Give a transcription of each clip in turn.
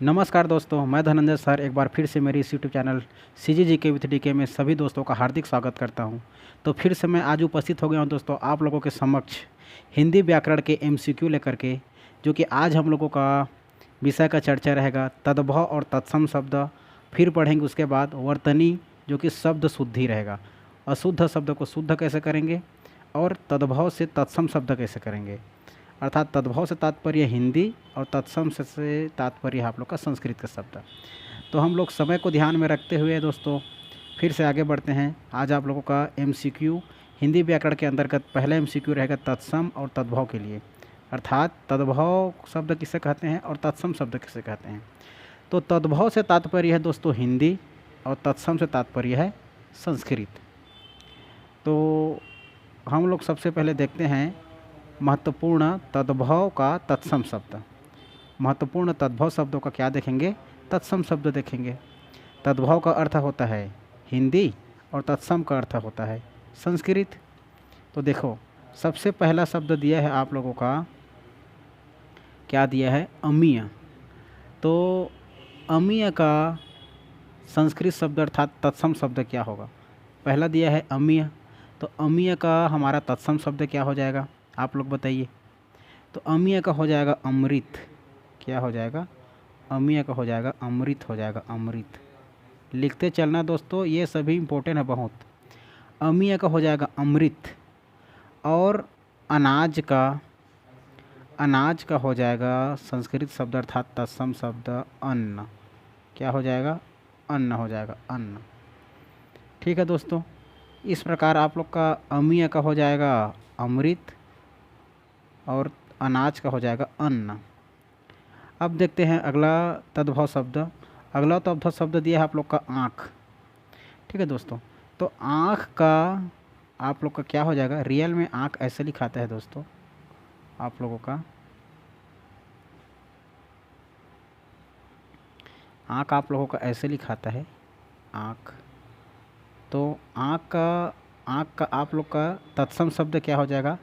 नमस्कार दोस्तों, मैं धनंजय सर एक बार फिर से मेरी इस YouTube channel CGGK with DK में सभी दोस्तों का हार्दिक स्वागत करता हूं। तो फिर से मैं आज उपस्थित हो गया हूं दोस्तों आप लोगों के समक्ष हिंदी व्याकरण के MCQ लेकर के, जो कि आज हम लोगों का विषय का चर्चा रहेगा तद्भव और तत्सम शब्द। फिर पढ़ेंगे उसके बाद वर्तनी, जो कि शब्द शुद्धि रहेगा। अशुद्ध शब्द को शुद्ध कैसे करेंगे और तद्भव से तत्सम शब्द कैसे करेंगे, अर्थात तद्भव से तात्पर्य हिंदी और तत्सम से तात्पर्य आप लोग का संस्कृत का शब्द। तो हम लोग समय को ध्यान में रखते हुए दोस्तों फिर से आगे बढ़ते हैं। आज आप लोगों का MCQ हिंदी व्याकरण के अंतर्गत पहला MCQ रहेगा तत्सम और तद्भव के लिए, अर्थात तद्भव शब्द किसे कहते हैं और तत्सम शब्द किसे कहते हैं। तो तद्भव से तात्पर्य है दोस्तों हिंदी और तत्सम से तात्पर्य है संस्कृत। तो हम लोग सबसे पहले देखते हैं महत्वपूर्ण तद्भव का तत्सम शब्द। महत्वपूर्ण तद्भव शब्दों का क्या देखेंगे, तत्सम शब्द देखेंगे। तद्भव का अर्थ होता है हिंदी और तत्सम का अर्थ होता है संस्कृत। तो देखो, सबसे पहला शब्द दिया है आप लोगों का, क्या दिया है, अमीय। तो अमीय का संस्कृत शब्द अर्थात तत्सम शब्द क्या होगा। पहला दिया है अमीय, तो अमीय का हमारा तत्सम शब्द क्या हो जाएगा, आप लोग बताइए। तो अमीय का हो जाएगा अमृत। क्या हो जाएगा, अमीय का हो जाएगा अमृत, हो जाएगा अमृत। लिखते चलना दोस्तों, ये सभी इम्पोर्टेंट है बहुत। अमीय का हो जाएगा अमृत। और अनाज का हो जाएगा संस्कृत शब्द अर्थात तत्सम शब्द अन्न। क्या हो जाएगा, अन्न हो जाएगा, अन्न। ठीक है दोस्तों, इस प्रकार आप लोग का अमीय का हो जाएगा अमृत और अनाज का हो जाएगा अन्न। अब देखते हैं अगला तद्भव शब्द। अगला तद्भव शब्द दिया है आप लोग का आँख। ठीक है दोस्तों, तो आँख का आप लोग का क्या हो जाएगा, रियल में आँख ऐसे लिखाता है दोस्तों आप लोगों का, आँख आप लोगों का ऐसे लिखाता है आँख। तो आँख का आप लोग का तत्सम शब्द क्या हो जाएगा,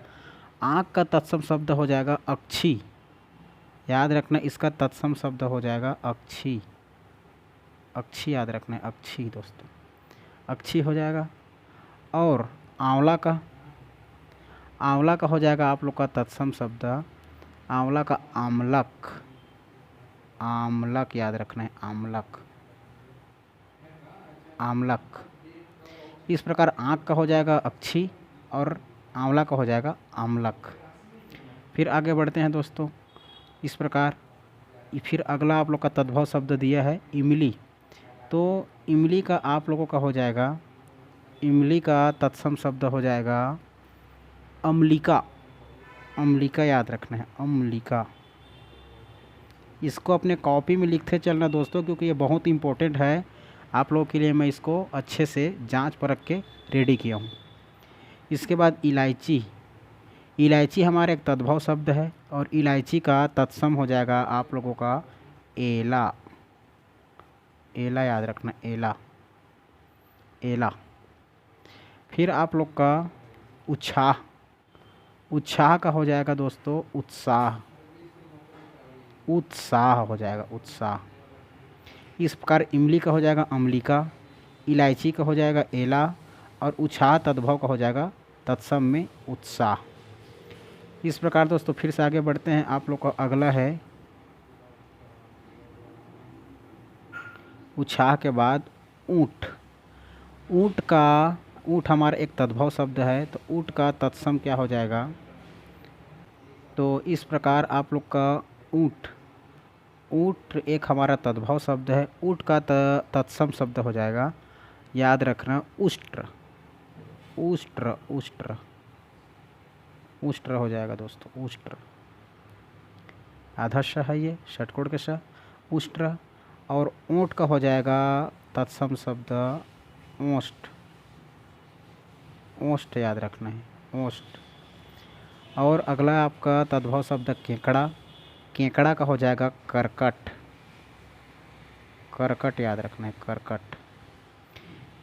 आँख का तत्सम शब्द हो जाएगा अक्षी। याद रखना, इसका तत्सम शब्द हो जाएगा अक्षी। अक्षी याद रखना है, अक्षी दोस्तों, अक्षी हो जाएगा। और आंवला का हो जाएगा आप लोग का तत्सम शब्द, आंवला का आमलक। आमलक याद रखना है, आमलक, आमलक। इस प्रकार आँख का हो जाएगा अक्षी और आंवला का हो जाएगा आमलक। फिर आगे बढ़ते हैं दोस्तों इस प्रकार। फिर अगला आप लोग का तद्भव शब्द दिया है इमली। तो इमली का आप लोगों का हो जाएगा, इमली का तत्सम शब्द हो जाएगा अम्लिका। अम्लिका याद रखना है, अम्लिका। इसको अपने कॉपी में लिखते चलना दोस्तों, क्योंकि ये बहुत इंपॉर्टेंट है आप लोगों के लिए। मैं इसको अच्छे से जांच परख के रेडी किया हूँ। इसके बाद इलायची। इलायची हमारा एक तद्भव शब्द है और इलायची का तत्सम हो जाएगा आप लोगों का एला। एला याद रखना, एला, एला। फिर आप लोग का उत्साह। उत्साह का हो जाएगा दोस्तों उत्साह। उत्साह हो जाएगा, उत्साह। इस प्रकार इमली का हो जाएगा अम्लिका, इलायची का हो जाएगा एला और उत्साह तद्भव का हो जाएगा तत्सम में उत्साह। इस प्रकार दोस्तों फिर से आगे बढ़ते हैं। आप लोग का अगला है उत्साह के बाद ऊँट। ऊँट हमारा एक तद्भव शब्द है, तो ऊँट का तत्सम क्या हो जाएगा। तो इस प्रकार आप लोग का ऊँट एक हमारा तद्भव शब्द है। ऊँट का तत्सम शब्द हो जाएगा, याद रखना, उष्ट्र। उष्ट्र, उष्ट्र, उष्ट्र हो जाएगा दोस्तों, उष्ट्र। आधा श है ये, षटकोण के श, उष्ट्र। और ऊँट का हो जाएगा तत्सम शब्द ओष्ठ। ओष्ठ याद रखना है, ओष्ठ। और अगला आपका तद्भव शब्द केकड़ा। केकड़ा का हो जाएगा करकट। करकट याद रखना है, करकट।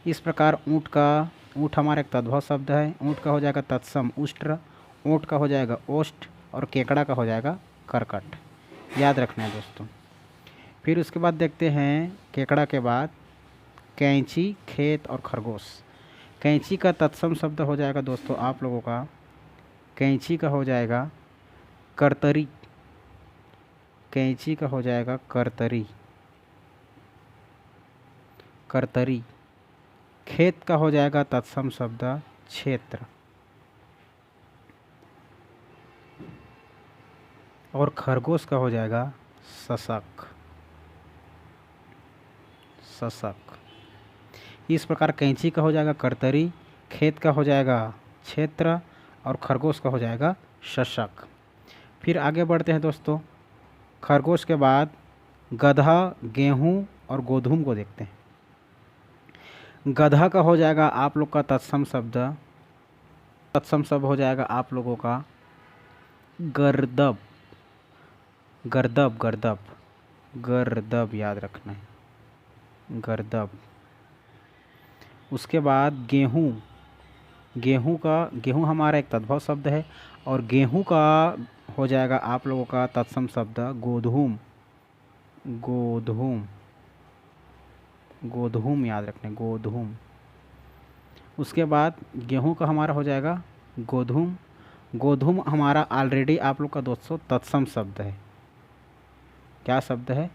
इस प्रकार ऊँट हमारा एक तद्भव शब्द है। ऊँट का हो जाएगा तत्सम उष्ट्र, ऊँट का हो जाएगा ओष्ठ और केकड़ा का हो जाएगा करकट। याद रखना है दोस्तों। फिर उसके बाद देखते हैं केकड़ा के बाद कैंची, खेत और खरगोश। कैंची का तत्सम शब्द हो जाएगा दोस्तों आप लोगों का, कैंची का हो जाएगा करतरी। कैंची का हो जाएगा करतरी, करतरी। खेत का हो जाएगा तत्सम शब्द क्षेत्र। और खरगोश का हो जाएगा सशक, सशक। इस प्रकार कैंची का हो जाएगा करतरी, खेत का हो जाएगा क्षेत्र और खरगोश का हो जाएगा शशक। फिर आगे बढ़ते हैं दोस्तों, खरगोश के बाद गधा, गेहूँ और गोधूम को देखते हैं। गधा का हो जाएगा आप लोग का तत्सम शब्द, तत्सम शब्द हो जाएगा आप लोगों का गर्दब, गर्दब, गर्दब, गर्दब याद रखना है, गर्दब। उसके बाद गेहूँ, गेहूँ का, गेहूँ हमारा एक तद्भव शब्द है और गेहूँ का हो जाएगा आप लोगों का तत्सम शब्द गोधूम, गोधूम, गोधूम याद रखना है, गोधूम। उसके बाद गेहूँ का हमारा हो जाएगा गोधूम। गोधूम हमारा ऑलरेडी आप लोग का दोस्तों तत्सम शब्द है। क्या शब्द है?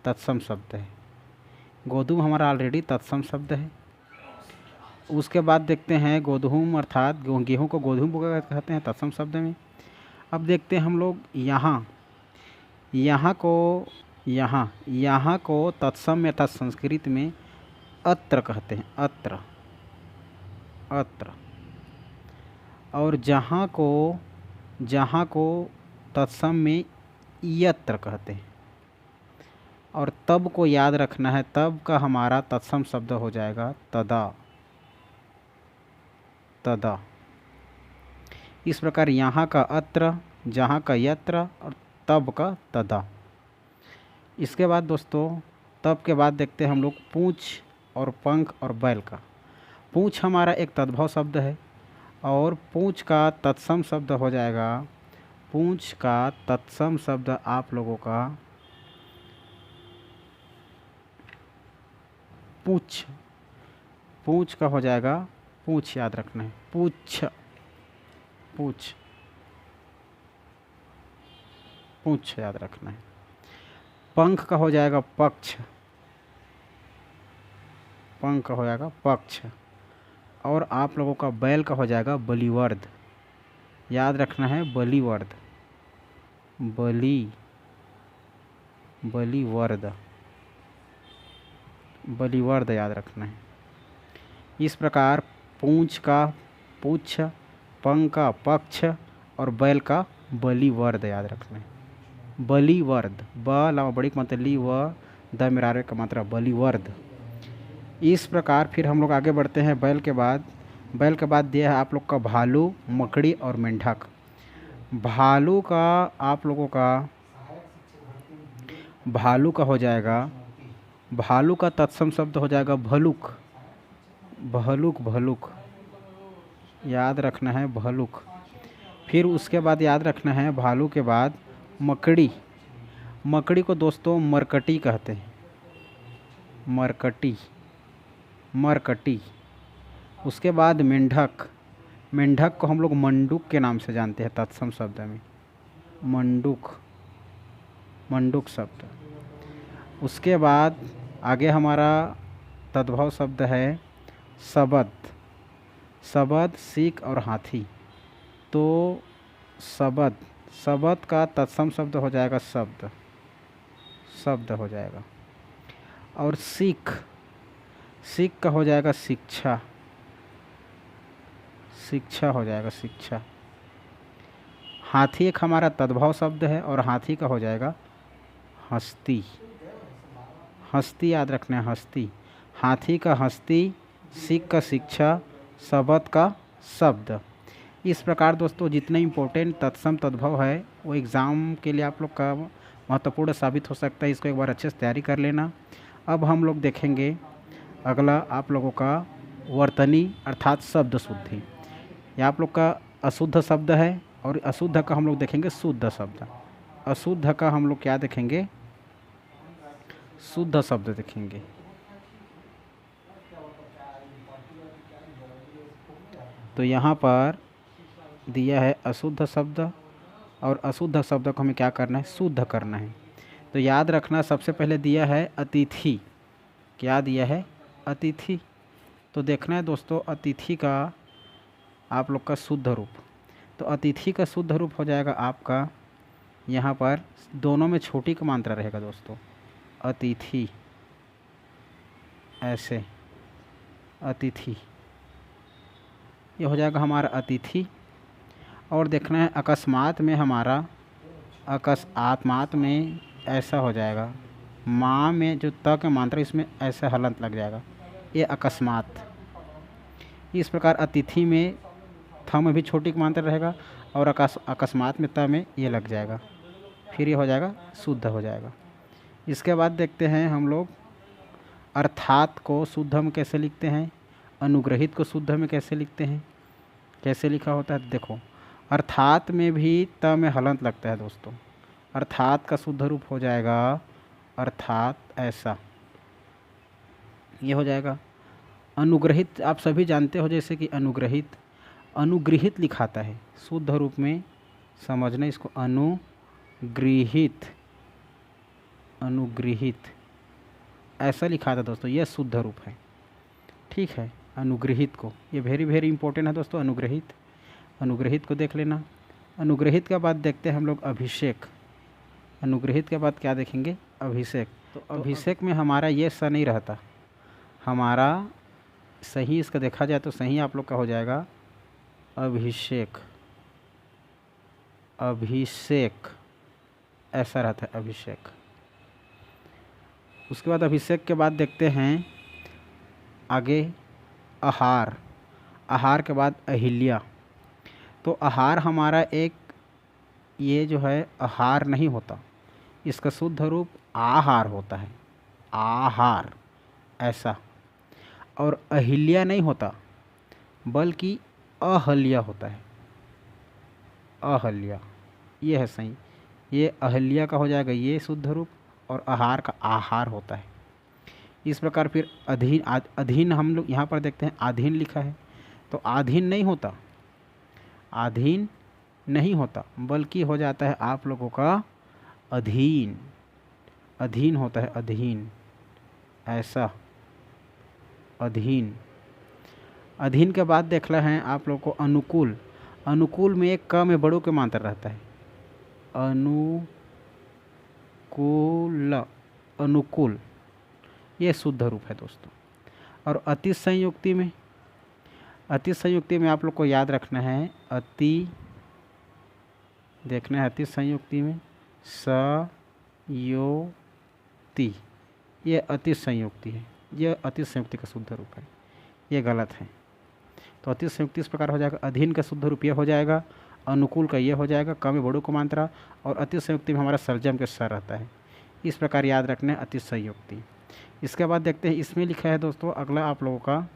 तत्सम शब्द है। गोधूम हमारा ऑलरेडी तत्सम शब्द है। उसके बाद देखते हैं गोधूम अर्थात गेहूँ को गोधूम कहते हैं तत्सम शब्द में। अब देखते हैं हम लोग यहाँ, यहाँ को, यहाँ को तत्सम में अर्थात संस्कृत में अत्र कहते हैं, अत्र, अत्र। और जहाँ को तत्सम में यत्र कहते हैं। और तब को याद रखना है, तब का हमारा तत्सम शब्द हो जाएगा तदा, तदा। इस प्रकार यहाँ का अत्र, जहाँ का यत्र और तब का तदा। इसके बाद दोस्तों तब के बाद देखते हैं हम लोग पूँछ और पंख और बैल का। पूँछ हमारा एक तद्भव शब्द है और पूँछ का तत्सम शब्द हो जाएगा, पूँछ का तत्सम शब्द आप लोगों का पूँछ, पूँछ का हो जाएगा पूँछ याद रखना है, पूँछ, पूँछ, पूँछ याद रखना है। पंख का हो जाएगा पक्ष, पंख का हो जाएगा पक्ष। और आप लोगों का बैल का हो जाएगा बलिवर्द, याद रखना है बलिवर्द, बलि, बलिवर्द, बलिवर्द याद रखना है। इस प्रकार पूँछ का पुच्छ, पंख का पक्ष और बैल का बलिवर्द याद रखना है, बलिवर्द। ब लावा बड़ी का मतलब ली, व द मिरारे का मात्रा बलिवर्द। इस प्रकार फिर हम लोग आगे बढ़ते हैं बैल के बाद। बैल के बाद दिया है आप लोग का भालू, मकड़ी और मेंढक। भालू का आप लोगों का, भालू का हो जाएगा, भालू का तत्सम शब्द हो जाएगा भलुक, भलुक, भलुक याद रखना है, भलुक। फिर उसके बाद याद रखना है भालू के बाद मकड़ी। मकड़ी को दोस्तों मरकटी कहते हैं, मरकटी, मरकटी। उसके बाद मेंढक, मेंढक को हम लोग मंडूक के नाम से जानते हैं तत्सम शब्द में, मंडूक, मंडूक शब्द। उसके बाद आगे हमारा तद्भव शब्द है सबद, सबद, सीख और हाथी। तो सबद, सबद का तत्सम शब्द हो जाएगा शब्द, शब्द हो जाएगा। और सीख, सीख का हो जाएगा शिक्षा, शिक्षा हो जाएगा, शिक्षा। हाथी एक हमारा तद्भव शब्द है और हाथी का हो जाएगा हस्ती, हस्ती याद रखना है, हस्ती। हाथी का हस्ती, सीख का शिक्षा, सबद का शब्द। इस प्रकार दोस्तों जितने इम्पोर्टेंट तत्सम तद्भव है वो एग्ज़ाम के लिए आप लोग का महत्वपूर्ण साबित हो सकता है। इसको एक बार अच्छे से तैयारी कर लेना। अब हम लोग देखेंगे अगला आप लोगों का वर्तनी अर्थात शब्द शुद्धि। ये आप लोग का अशुद्ध शब्द है और अशुद्ध का हम लोग देखेंगे शुद्ध शब्द। अशुद्ध का हम लोग क्या देखेंगे? शुद्ध शब्द देखेंगे। तो यहाँ पर दिया है अशुद्ध शब्द, और अशुद्ध शब्द को हमें क्या करना है, शुद्ध करना है। तो याद रखना, सबसे पहले दिया है अतिथि। क्या दिया है, अतिथि। तो देखना है दोस्तों अतिथि का आप लोग का शुद्ध रूप। तो अतिथि का शुद्ध रूप हो जाएगा आपका, यहाँ पर दोनों में छोटी का मात्रा रहेगा दोस्तों, अतिथि, ऐसे अतिथि, ये हो जाएगा हमारा अतिथि। और देखना है अकस्मात में हमारा, आत्मात में ऐसा हो जाएगा, माँ में जो त का मात्रा इसमें ऐसे हलंत लग जाएगा, ये अकस्मात। इस प्रकार अतिथि में थ में भी छोटी का मात्रा रहेगा, और अकस्मात में त में ये लग जाएगा, फिर ये हो जाएगा शुद्ध हो जाएगा। इसके बाद देखते हैं हम लोग अर्थात को शुद्ध में कैसे लिखते हैं, अनुग्रहित को शुद्ध में कैसे लिखते हैं, कैसे लिखा होता है। देखो अर्थात में भी त में हलंत लगता है दोस्तों। अर्थात का शुद्ध रूप हो जाएगा अर्थात, ऐसा ये हो जाएगा। अनुग्रहित आप सभी जानते हो, जैसे कि अनुग्रहित, अनुगृहित लिखाता है शुद्ध रूप में, समझना इसको, अनुगृहित, अनुगृहित ऐसा लिखा था दोस्तों, यह शुद्ध रूप है। ठीक है, अनुगृहित को, ये वेरी वेरी इंपॉर्टेंट है दोस्तों, अनुग्रहित, अनुग्रहित को देख लेना। अनुग्रहित के बाद देखते हैं हम लोग अभिषेक। अनुग्रहित के बाद क्या देखेंगे, अभिषेक। तो अभिषेक में हमारा ये स नहीं रहता, हमारा सही इसका देखा जाए तो सही आप लोग का हो जाएगा अभिषेक, अभिषेक ऐसा रहता है, अभिषेक। उसके बाद अभिषेक के बाद देखते हैं आगे आहार। आहार के बाद अहिल्या। तो आहार हमारा एक, ये जो है आहार नहीं होता, इसका शुद्ध रूप आहार होता है, आहार ऐसा। और अहिल्या नहीं होता, बल्कि अहल्या होता है, अहल्या, ये है सही। ये अहल्या का हो जाएगा ये शुद्ध रूप, और आहार का आहार होता है। इस प्रकार फिर अधीन, अधीन हम लोग यहाँ पर देखते हैं अधीन लिखा है, तो अधीन नहीं होता, अधीन नहीं होता, बल्कि हो जाता है आप लोगों का अधीन, अधीन होता है, अधीन ऐसा, अधीन। अधीन के बाद देखना है आप लोग को अनुकूल। अनुकूल में एक क में बड़ों के मात्रा रहता है, अनुकूल, अनुकूल ये शुद्ध रूप है दोस्तों। और अति संयुक्ति में, अति संयुक्ति में आप लोग को याद रखना है, अति देखना है, अति संयुक्ति में सयोक्ति, ये अति संयुक्ति है, ये अति संयुक्ति का शुद्ध रूप है, ये गलत है। तो अति संयुक्ति इस प्रकार हो जाएगा, अधीन का शुद्ध रूप ये हो जाएगा, अनुकूल का ये हो जाएगा, क में बड़ों को मात्रा, और अति संयुक्ति में हमारा सर्जम के सर रहता है। इस प्रकार याद रखना है अति संयुक्ति। इसके बाद देखते हैं इसमें लिखा है दोस्तों, अगला आप लोगों का,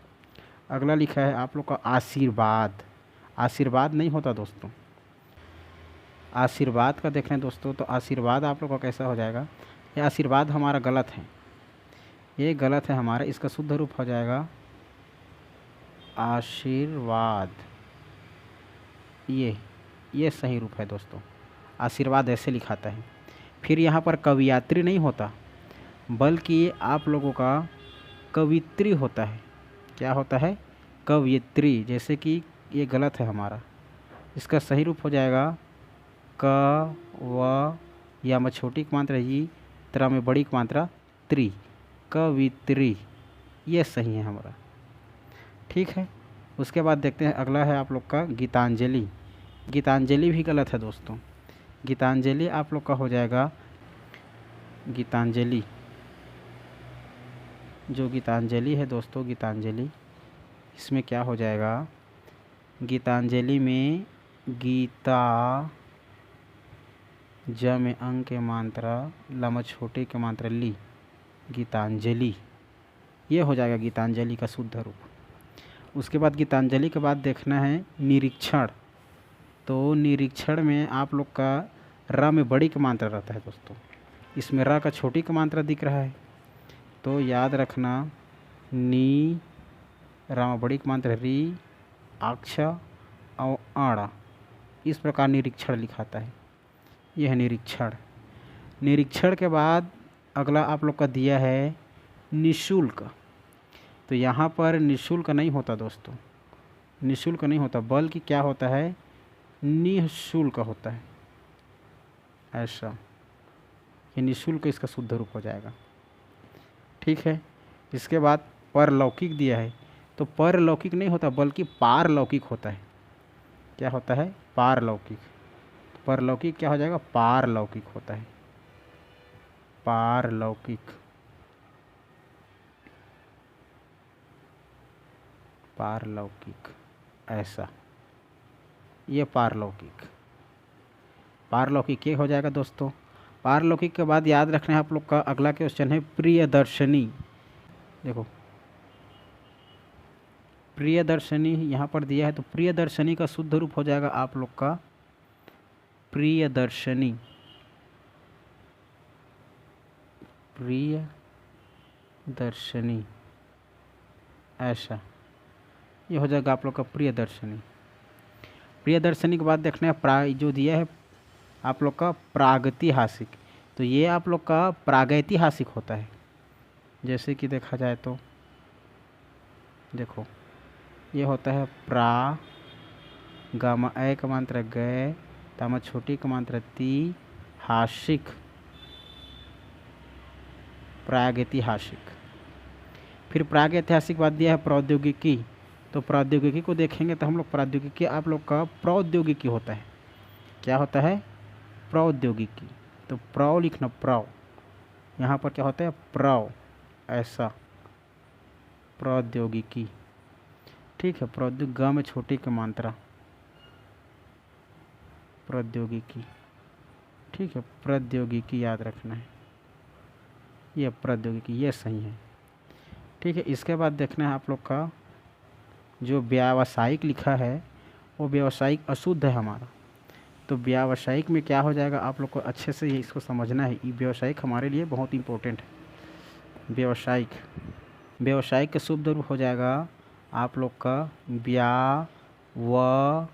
अगला लिखा है आप लोग का आशीर्वाद। आशीर्वाद नहीं होता दोस्तों, आशीर्वाद का देख रहे हैं दोस्तों, तो आशीर्वाद आप लोग का कैसा हो जाएगा, ये आशीर्वाद हमारा गलत है, ये गलत है हमारा, इसका शुद्ध रूप हो जाएगा आशीर्वाद, ये सही रूप है दोस्तों, आशीर्वाद ऐसे लिखाता है। फिर यहाँ पर कवियात्री नहीं होता, बल्कि आप लोगों का कवित्री होता है। क्या होता है, कवियत्री, जैसे कि ये गलत है हमारा, इसका सही रूप हो जाएगा क व, या में छोटी की मात्रा जी, त्रा में बड़ी की मात्रा त्रि, कवित्री, ये सही है हमारा। ठीक है, उसके बाद देखते हैं अगला है आप लोग का गीतांजलि। गीतांजलि भी गलत है दोस्तों, गीतांजलि आप लोग का हो जाएगा गीतांजलि, जो गीतांजलि है दोस्तों, गीतांजलि इसमें क्या हो जाएगा, गीतांजलि में गीता, ज में अंग के मात्रा, ल में छोटे के मात्रा ली, गीतांजलि, ये हो जाएगा गीतांजलि का शुद्ध रूप। उसके बाद गीतांजलि के बाद देखना है निरीक्षण। तो निरीक्षण में आप लोग का र में बड़ी का मात्रा रहता है दोस्तों, इसमें र का छोटी का मात्रा दिख रहा है, तो याद रखना नी, राम बड़ी मात्रा री, आक्ष और आड़ा, इस प्रकार निरीक्षण लिखाता है। यह है निरीक्षण। निरीक्षण के बाद अगला आप लोग का दिया है निशुल्क। तो यहाँ पर निशुल्क नहीं होता दोस्तों, निशुल्क नहीं होता, बल्कि क्या होता है, निःशुल्क होता है। ऐसा ये निशुल्क इसका शुद्ध रूप हो जाएगा। ठीक है। इसके बाद परलौकिक दिया है। तो परलौकिक नहीं होता बल्कि पारलौकिक होता है। क्या होता है, पारलौकिक। परलौकिक क्या हो जाएगा, पारलौकिक होता है। पारलौकिक, पारलौकिक ऐसा, ये पारलौकिक। पारलौकिक ये हो जाएगा दोस्तों। पारलौकिक के बाद याद रखना है आप लोग का अगला क्वेश्चन है प्रियदर्शनी। देखो प्रियदर्शनी यहाँ पर दिया है, तो प्रियदर्शनी का शुद्ध रूप हो जाएगा आप लोग का प्रियदर्शनी। प्रियदर्शनी ऐसा, ये हो जाएगा आप लोग का प्रियदर्शनी। प्रियदर्शनी के बाद देखना है जो दिया है आप लोग का प्रागैतिहासिक। तो ये आप लोग का प्रागैतिहासिक होता है। जैसे कि देखा जाए तो देखो ये होता है प्रा, गामा ए का मात्रा गए, तामा छोटी का मात्रा ती, हासिक, प्रागैतिहासिक। फिर प्रागैतिहासिक बाद दिया है प्रौद्योगिकी। तो प्रौद्योगिकी को देखेंगे तो हम लोग प्रौद्योगिकी आप लोग का प्रौद्योगिकी होता है। क्या होता है, प्रौद्योगिकी। तो प्रौ लिखना, प्रौ, यहाँ पर क्या होता है प्रौ, ऐसा प्रौद्योगिकी। ठीक है। प्रौद्योगिक ग में छोटी की मात्रा, प्रौद्योगिकी। ठीक है, प्रौद्योगिकी याद रखना है, ये प्रौद्योगिकी, ये सही है। ठीक है। इसके बाद देखना है आप लोग का जो व्यावसायिक लिखा है वो व्यावसायिक अशुद्ध है हमारा। तो व्यावसायिक में क्या हो जाएगा आप लोग को अच्छे से इसको समझना है। ये व्यावसायिक हमारे लिए बहुत इंपॉर्टेंट है। व्यावसायिक, व्यावसायिक का शुद्ध रूप हो जाएगा आप लोग का व्या व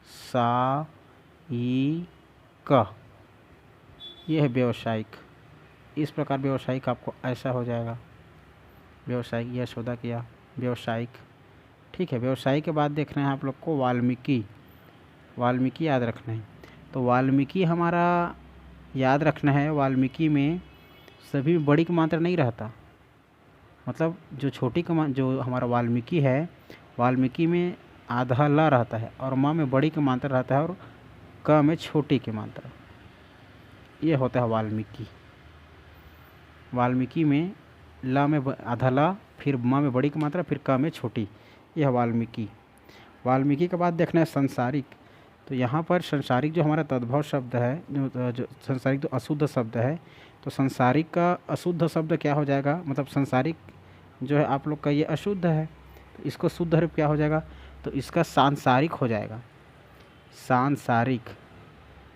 सा ई क, ये है व्यावसायिक। इस प्रकार व्यावसायिक आपको ऐसा हो जाएगा, व्यावसायिक, यह सौदा किया, व्यावसायिक। ठीक है। व्यवसाय के बाद देखना है आप लोग को वाल्मीकि। वाल्मीकि याद रखना है। तो वाल्मीकि हमारा याद रखना है, वाल्मीकि में सभी में बड़ी की मात्रा नहीं रहता, मतलब जो छोटी का जो हमारा वाल्मीकि है, वाल्मीकि में आधा ल रहता है और माँ में बड़ी की मात्रा रहता है और क में छोटी की मात्रा, ये होता है वाल्मीकि। वाल्मीकि में ल में आधा ल, फिर माँ में बड़ी की मात्रा, फिर क में छोटी, यह वाल्मीकि। वाल्मीकि के बाद देखना है संसारिक। तो यहाँ पर संसारिक जो हमारा तद्भव शब्द है, जो संसारिक जो अशुद्ध शब्द है, तो संसारिक का अशुद्ध शब्द क्या हो जाएगा, मतलब संसारिक जो है आप लोग का ये अशुद्ध है, तो इसको शुद्ध रूप क्या हो जाएगा, तो इसका सांसारिक हो जाएगा, सांसारिक।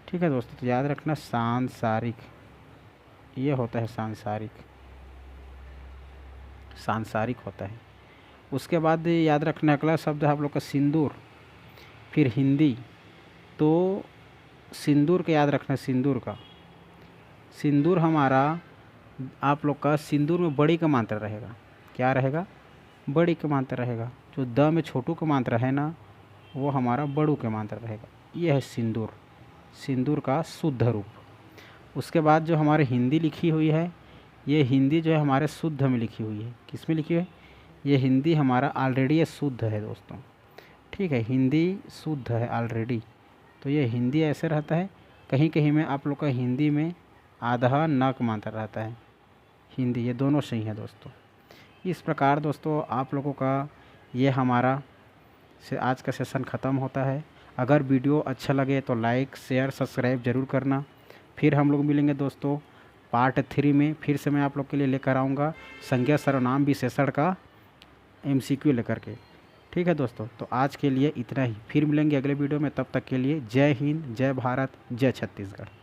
ठीक है दोस्तों, तो याद रखना सांसारिक, ये होता है सांसारिक, सांसारिक होता है। उसके बाद याद रखना अगला शब्द है आप लोग का सिंदूर, फिर हिंदी। तो सिंदूर का याद रखना, सिंदूर का, सिंदूर हमारा आप लोग का सिंदूर में बड़ी का मात्रा रहेगा। क्या रहेगा, बड़ी का मात्रा रहेगा। जो द में छोटू का मात्रा है ना, वो हमारा बड़ू का मात्रा रहेगा। यह है सिंदूर, सिंदूर का शुद्ध रूप। उसके बाद जो हमारे हिंदी लिखी हुई है, ये हिंदी जो है हमारे शुद्ध में लिखी हुई है। किस में लिखी हुई है, ये हिंदी हमारा ऑलरेडी ये शुद्ध है दोस्तों। ठीक है, हिंदी शुद्ध है ऑलरेडी। तो ये हिंदी ऐसे रहता है, कहीं कहीं में आप लोग का हिंदी में आधा न का मात्रा रहता है, हिंदी, ये दोनों सही है दोस्तों। इस प्रकार दोस्तों आप लोगों का ये हमारा से आज का सेशन ख़त्म होता है। अगर वीडियो अच्छा लगे तो लाइक शेयर सब्सक्राइब ज़रूर करना। फिर हम लोग मिलेंगे दोस्तों पार्ट 3 में। फिर से मैं आप लोग के लिए लेकर आऊँगा संज्ञा सर्वनाम विशेषण का MCQ लेकर के। ठीक है दोस्तों, तो आज के लिए इतना ही। फिर मिलेंगे अगले वीडियो में, तब तक के लिए जय हिंद, जय भारत, जय छत्तीसगढ़।